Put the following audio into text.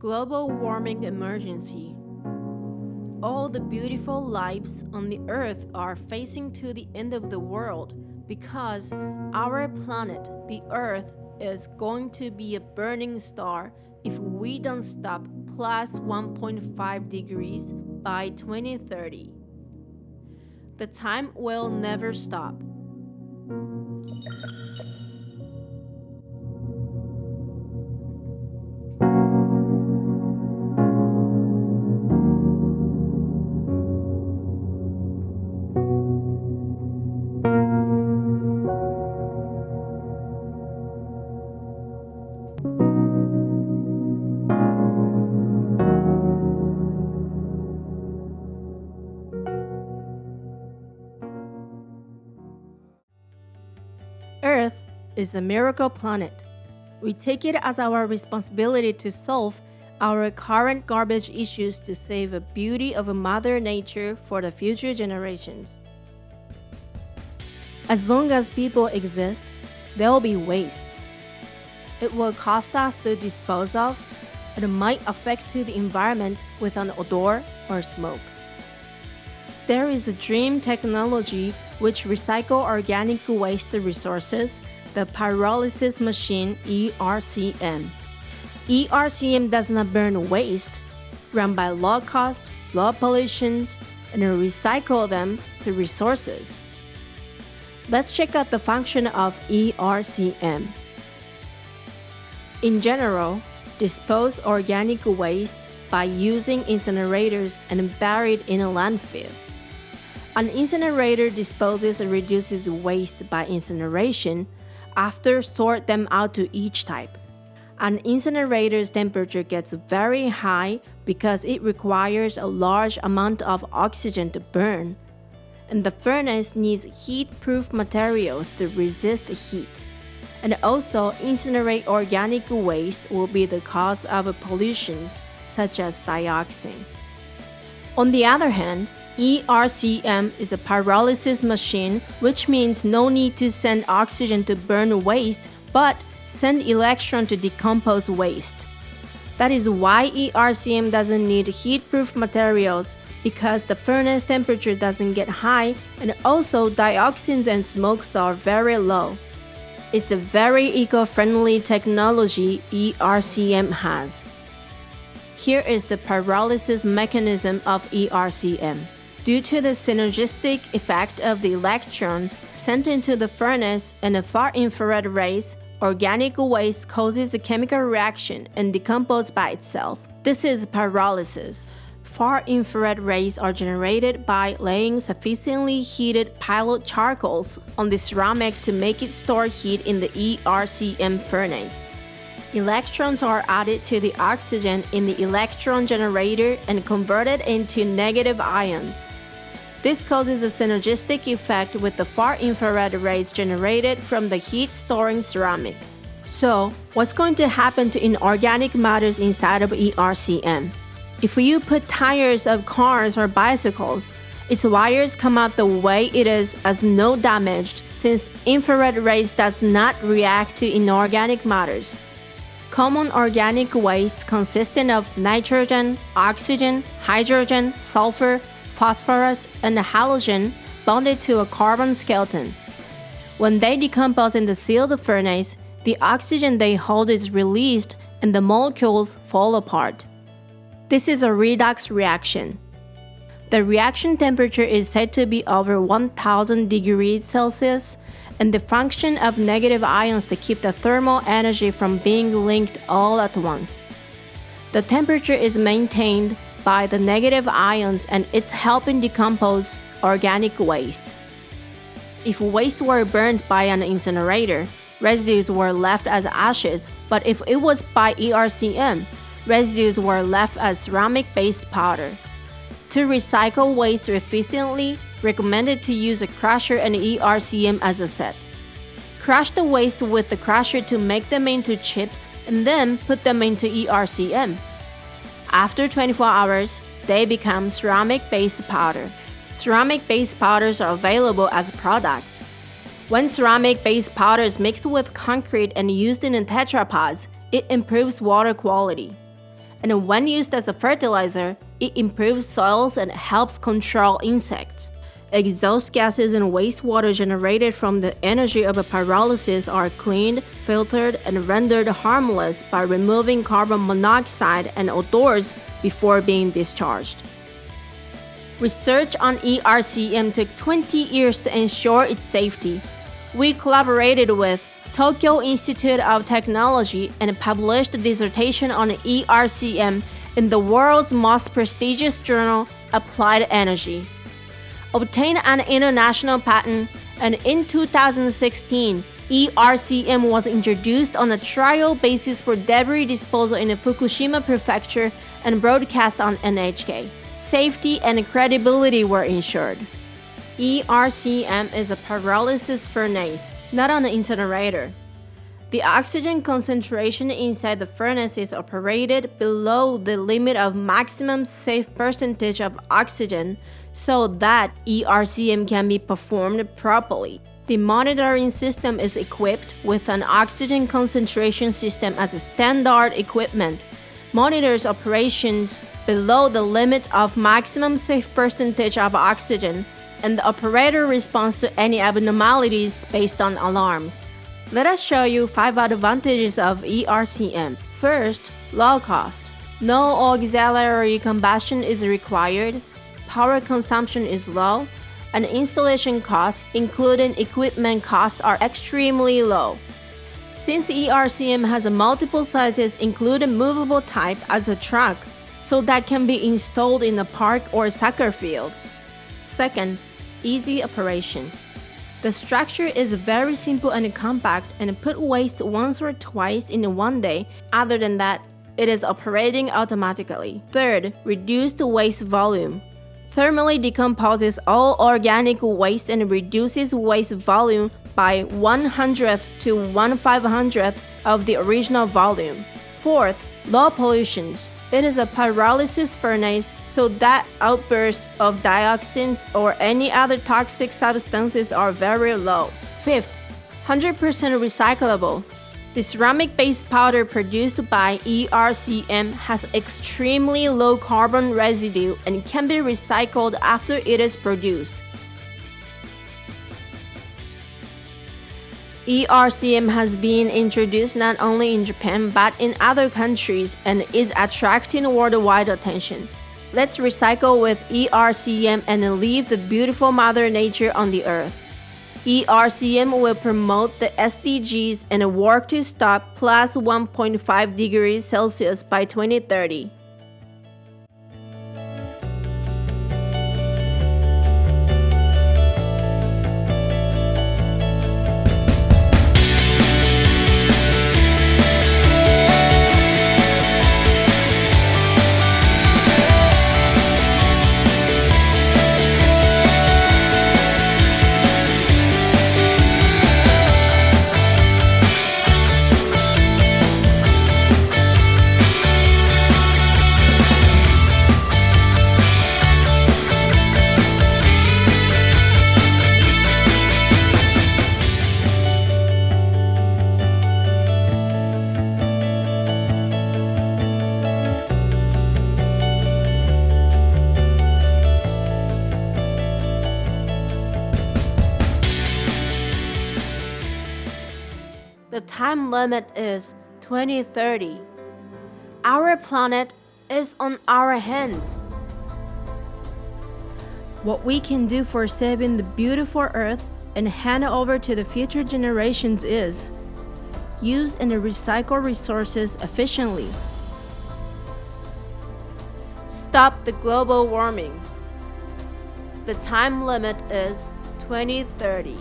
Global warming emergency. All the beautiful lives on the earth are facing to the end of the world because our planet, the earth, is going to be a burning star if we don't stop plus 1.5 degrees by 2030. The time will never stop. Earth is a miracle planet. We take it as our responsibility to solve our current garbage issues to save the beauty of Mother Nature for the future generations. As long as people exist, there will be waste. It will cost us to dispose of, and it might affect to the environment with an odor or smoke. There is a dream technology which recycle organic waste resources, the pyrolysis machine ERCM. ERCM does not burn waste, run by low cost, low pollution, and recycle them to resources. Let's check out the function of ERCM. In general, dispose organic waste by using incinerators and buried in a landfill. An incinerator disposes and reduces waste by incineration after sort them out to each type. An incinerator's temperature gets very high because it requires a large amount of oxygen to burn, and the furnace needs heat-proof materials to resist heat. And also, incinerate organic waste will be the cause of pollutions such as dioxin. On the other hand, ERCM is a pyrolysis machine, which means no need to send oxygen to burn waste, but send electron to decompose waste. That is why ERCM doesn't need heat-proof materials, because the furnace temperature doesn't get high, and also dioxins and smokes are very low. It's a very eco-friendly technology ERCM has. Here is the pyrolysis mechanism of ERCM. Due to the synergistic effect of the electrons sent into the furnace and the far infrared rays, organic waste causes a chemical reaction and decomposes by itself. This is pyrolysis. Far infrared rays are generated by laying sufficiently heated pilot charcoals on the ceramic to make it store heat in the ERCM furnace. Electrons are added to the oxygen in the electron generator and converted into negative ions. This causes a synergistic effect with the far infrared rays generated from the heat-storing ceramic. So, what's going to happen to inorganic matters inside of ERCM? If you put tires of cars or bicycles, its wires come out the way it is as no damage, since infrared rays does not react to inorganic matters. Common organic waste consisting of nitrogen, oxygen, hydrogen, sulfur, phosphorus, and halogen bonded to a carbon skeleton. When they decompose in the sealed furnace, the oxygen they hold is released and the molecules fall apart. This is a redox reaction. The reaction temperature is said to be over 1000 degrees Celsius, and the function of negative ions to keep the thermal energy from being linked all at once. The temperature is maintained by the negative ions, and it's helping decompose organic waste. If waste were burned by an incinerator, residues were left as ashes, but if it was by ERCM, residues were left as ceramic-based powder. To recycle waste efficiently, recommended to use a crusher and ERCM as a set. Crush the waste with the crusher to make them into chips and then put them into ERCM. After 24 hours, they become ceramic-based powder. Ceramic-based powders are available as products. When ceramic-based powder is mixed with concrete and used in tetrapods, it improves water quality. and when used as a fertilizer, it improves soils and helps control insects. Exhaust gases and wastewater generated from the energy of a pyrolysis are cleaned, filtered, and rendered harmless by removing carbon monoxide and odors before being discharged. Research on ERCM took 20 years to ensure its safety. We collaborated with Tokyo Institute of Technology and published a dissertation on ERCM in the world's most prestigious journal, Applied Energy. Obtained an international patent, and in 2016, ERCM was introduced on a trial basis for debris disposal in the Fukushima Prefecture and broadcast on NHK. Safety and credibility were ensured. ERCM is a pyrolysis furnace, not an incinerator. The oxygen concentration inside the furnace is operated below the limit of maximum safe percentage of oxygen so that ERCM can be performed properly. The monitoring system is equipped with an oxygen concentration system as a standard equipment, monitors operations below the limit of maximum safe percentage of oxygen, and the operator responds to any abnormalities based on alarms. Let us show you 5 advantages of ERCM. First, low cost. No auxiliary combustion is required, power consumption is low, and installation costs, including equipment costs, are extremely low. Since ERCM has multiple sizes including movable type as a truck, so that can be installed in a park or soccer field. Second, easy operation. The structure is very simple and compact and put waste once or twice in one day. Other than that, it is operating automatically. Third, reduced waste volume. Thermally decomposes all organic waste and reduces waste volume by 1/100th to 1/500th of the original volume. Fourth, low pollution. It is a pyrolysis furnace, so that outbursts of dioxins or any other toxic substances are very low. Fifth, 100% recyclable. The ceramic-based powder produced by ERCM has extremely low carbon residue and can be recycled after it is produced. ERCM has been introduced not only in Japan but in other countries and is attracting worldwide attention. Let's recycle with ERCM and leave the beautiful Mother Nature on the earth. ERCM will promote the SDGs and work to stop plus 1.5 degrees Celsius by 2030. The time limit is 2030. Our planet is on our hands. What we can do for saving the beautiful Earth and hand over to the future generations is use and recycle resources efficiently. Stop the global warming. The time limit is 2030.